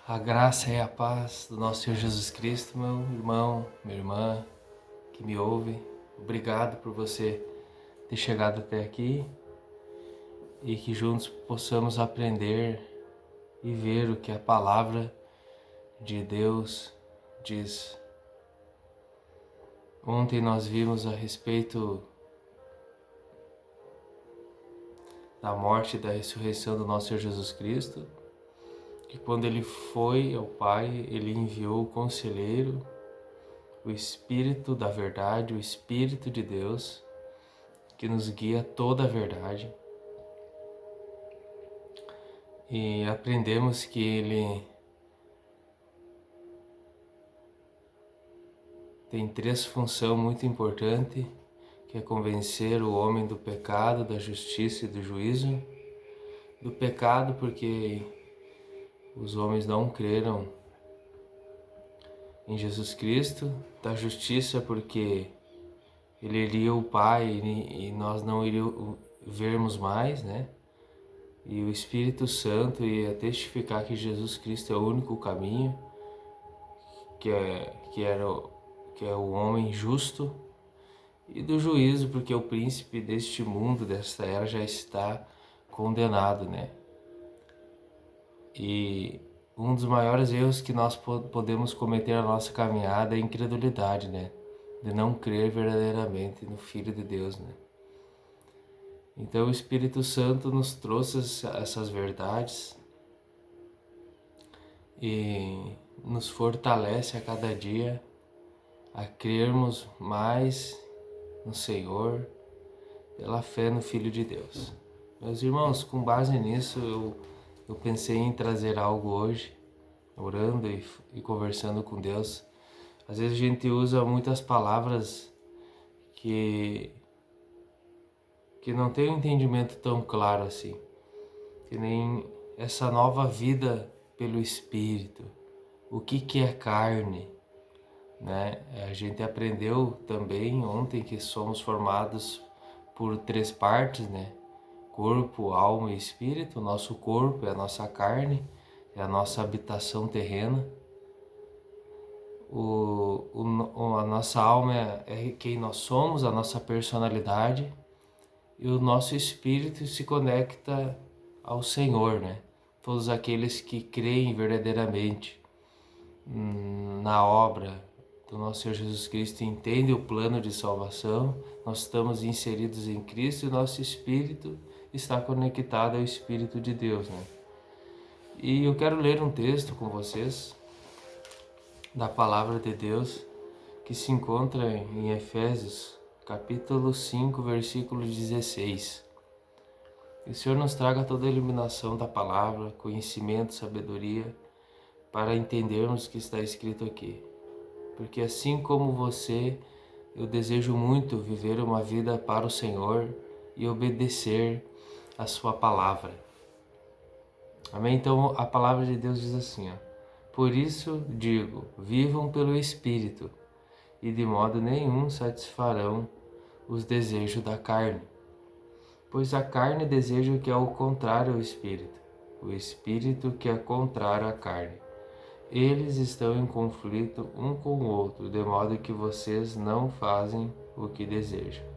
A graça e a paz do nosso Senhor Jesus Cristo, meu irmão, minha irmã, que me ouve. Obrigado por você ter chegado até aqui e que juntos possamos aprender e ver o que a palavra de Deus diz. Ontem nós vimos a respeito da morte e da ressurreição do nosso Senhor Jesus Cristo, que quando ele foi ao Pai, ele enviou o Conselheiro, o Espírito da verdade, o Espírito de Deus, que nos guia a toda a verdade. E aprendemos que ele tem três funções muito importantes, que é convencer o homem do pecado, da justiça e do juízo. Do pecado porque os homens não creram em Jesus Cristo, da justiça porque ele iria o Pai e nós não iríamos vermos mais, né? E o Espírito Santo ia testificar que Jesus Cristo é o único caminho, que é o homem justo, e do juízo, porque o príncipe deste mundo, desta era, já está condenado, né? E um dos maiores erros que nós podemos cometer na nossa caminhada é a incredulidade, né? De não crer verdadeiramente no Filho de Deus, né? Então o Espírito Santo nos trouxe essas verdades e nos fortalece a cada dia a crermos mais no Senhor pela fé no Filho de Deus. Meus irmãos, com base nisso eu pensei em trazer algo hoje, orando e conversando com Deus. Às vezes a gente usa muitas palavras que não tem um entendimento tão claro assim, que nem essa nova vida pelo Espírito, o que é carne, né? A gente aprendeu também ontem que somos formados por três partes, né? Corpo, alma e espírito. O nosso corpo é a nossa carne, é a nossa habitação terrena. A nossa alma é quem nós somos, a nossa personalidade. E o nosso espírito se conecta ao Senhor, né? Todos aqueles que creem verdadeiramente na obra do nosso Senhor Jesus Cristo, entendem o plano de salvação, nós estamos inseridos em Cristo e nosso espírito está conectado ao Espírito de Deus, né? E eu quero ler um texto com vocês da Palavra de Deus que se encontra em Efésios, capítulo 5, versículo 16. Que o Senhor nos traga toda a iluminação da palavra, conhecimento, sabedoria, para entendermos o que está escrito aqui. Porque assim como você, eu desejo muito viver uma vida para o Senhor e obedecer a sua palavra. Amém? Então a palavra de Deus diz assim, ó: por isso digo, vivam pelo Espírito, e de modo nenhum satisfarão os desejos da carne. Pois a carne deseja o que é o contrário ao Espírito, o Espírito que é contrário à carne. Eles estão em conflito um com o outro, de modo que vocês não fazem o que desejam.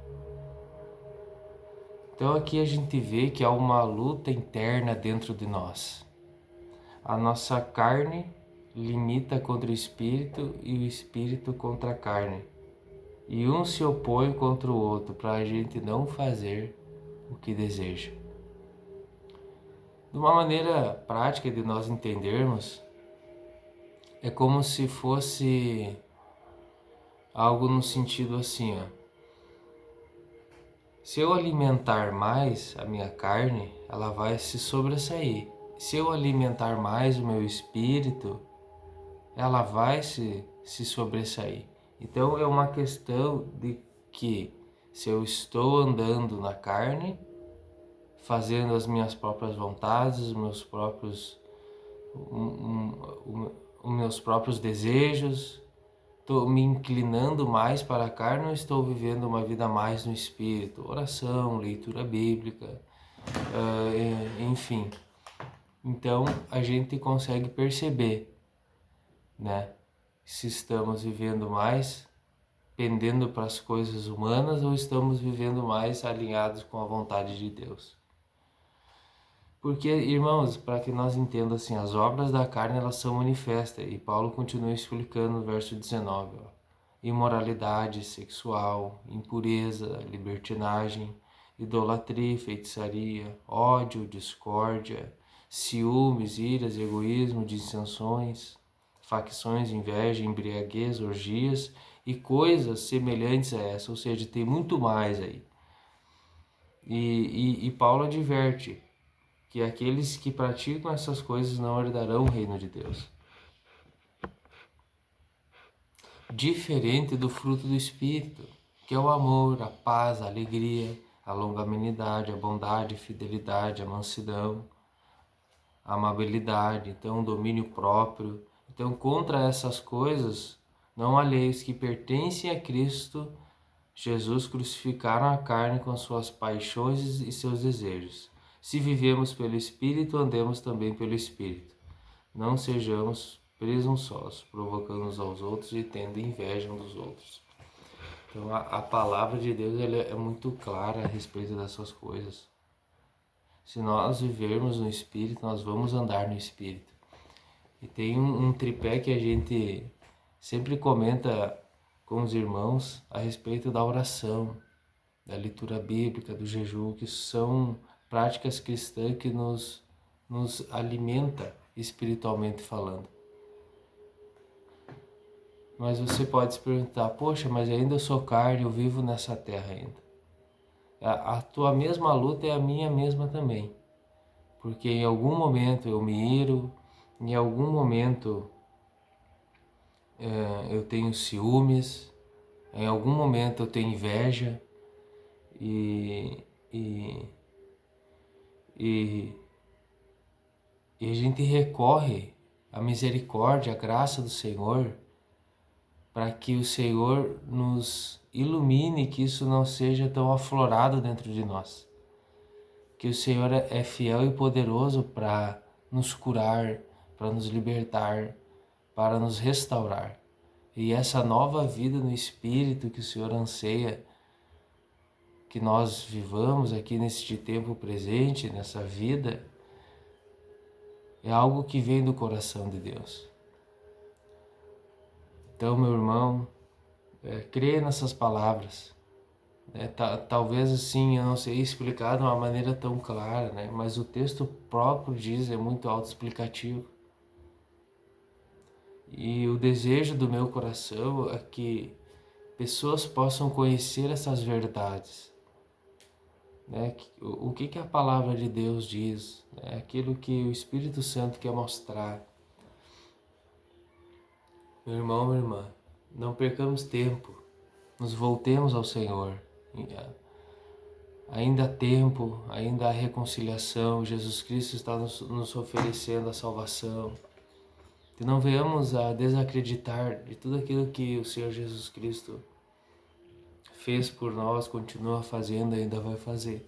Então aqui a gente vê que há uma luta interna dentro de nós. A nossa carne limita contra o Espírito e o Espírito contra a carne. E um se opõe contra o outro para a gente não fazer o que deseja. De uma maneira prática de nós entendermos, é como se fosse algo no sentido assim, ó. Se eu alimentar mais a minha carne, ela vai se sobressair. Se eu alimentar mais o meu espírito, ela vai se sobressair. Então é uma questão de que se eu estou andando na carne, fazendo as minhas próprias vontades, os meus próprios desejos, estou me inclinando mais para a carne ou estou vivendo uma vida mais no Espírito? Oração, leitura bíblica, enfim. Então a gente consegue perceber, né, se estamos vivendo mais pendendo para as coisas humanas ou estamos vivendo mais alinhados com a vontade de Deus. Porque, irmãos, para que nós entendamos assim, as obras da carne elas são manifestas, e Paulo continua explicando no verso 19, ó, imoralidade sexual, impureza, libertinagem, idolatria, feitiçaria, ódio, discórdia, ciúmes, iras, egoísmo, dissensões, facções, inveja, embriaguez, orgias e coisas semelhantes a essa, ou seja, tem muito mais aí. E Paulo adverte que aqueles que praticam essas coisas não herdarão o reino de Deus. Diferente do fruto do Espírito, que é o amor, a paz, a alegria, a longanimidade, a bondade, a fidelidade, a mansidão, a amabilidade, então o domínio próprio. Então, contra essas coisas, não há leis que pertencem a Cristo Jesus crucificaram a carne com suas paixões e seus desejos. Se vivemos pelo Espírito, andemos também pelo Espírito. Não sejamos presunçosos, provocando uns aos outros e tendo inveja uns dos outros. Então a palavra de Deus ela é muito clara a respeito dessas coisas. Se nós vivermos no Espírito, nós vamos andar no Espírito. E tem um tripé que a gente sempre comenta com os irmãos a respeito da oração, da leitura bíblica, do jejum, que são práticas cristãs que nos alimenta espiritualmente falando. Mas você pode se perguntar, poxa, mas ainda eu sou carne, eu vivo nessa terra ainda. A tua mesma luta é a minha mesma também. Porque em algum momento eu me iro, em algum momento eu tenho ciúmes, em algum momento eu tenho inveja e a gente recorre à misericórdia, à graça do Senhor, para que o Senhor nos ilumine, que isso não seja tão aflorado dentro de nós. Que o Senhor é fiel e poderoso para nos curar, para nos libertar, para nos restaurar. E essa nova vida no Espírito que o Senhor anseia, que nós vivamos aqui neste tempo presente, nessa vida, é algo que vem do coração de Deus. Então, meu irmão, creia nessas palavras. Talvez assim eu não sei explicar de uma maneira tão clara, né? Mas o texto próprio diz, é muito autoexplicativo. E o desejo do meu coração é que pessoas possam conhecer essas verdades. Né? O que a palavra de Deus diz, né? Aquilo que o Espírito Santo quer mostrar. Meu irmão, minha irmã, não percamos tempo, nos voltemos ao Senhor. Ainda há tempo, ainda há reconciliação, Jesus Cristo está nos oferecendo a salvação. Que não venhamos a desacreditar de tudo aquilo que o Senhor Jesus Cristo fez por nós, continua fazendo e ainda vai fazer.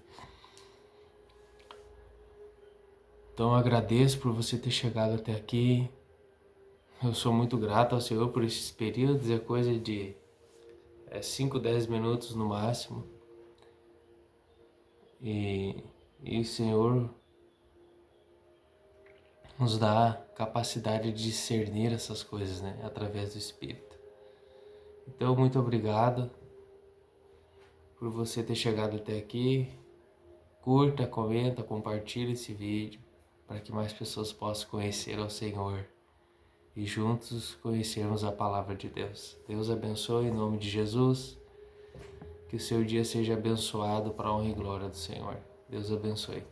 Então agradeço por você ter chegado até aqui. Eu sou muito grato ao Senhor por esses períodos, é coisa de 5, 10 minutos no máximo. E o Senhor nos dá capacidade de discernir essas coisas, né? Através do Espírito. Então, muito obrigado por você ter chegado até aqui. Curta, comenta, compartilhe esse vídeo para que mais pessoas possam conhecer ao Senhor e juntos conhecermos a palavra de Deus. Deus abençoe em nome de Jesus. Que o seu dia seja abençoado para a honra e glória do Senhor. Deus abençoe.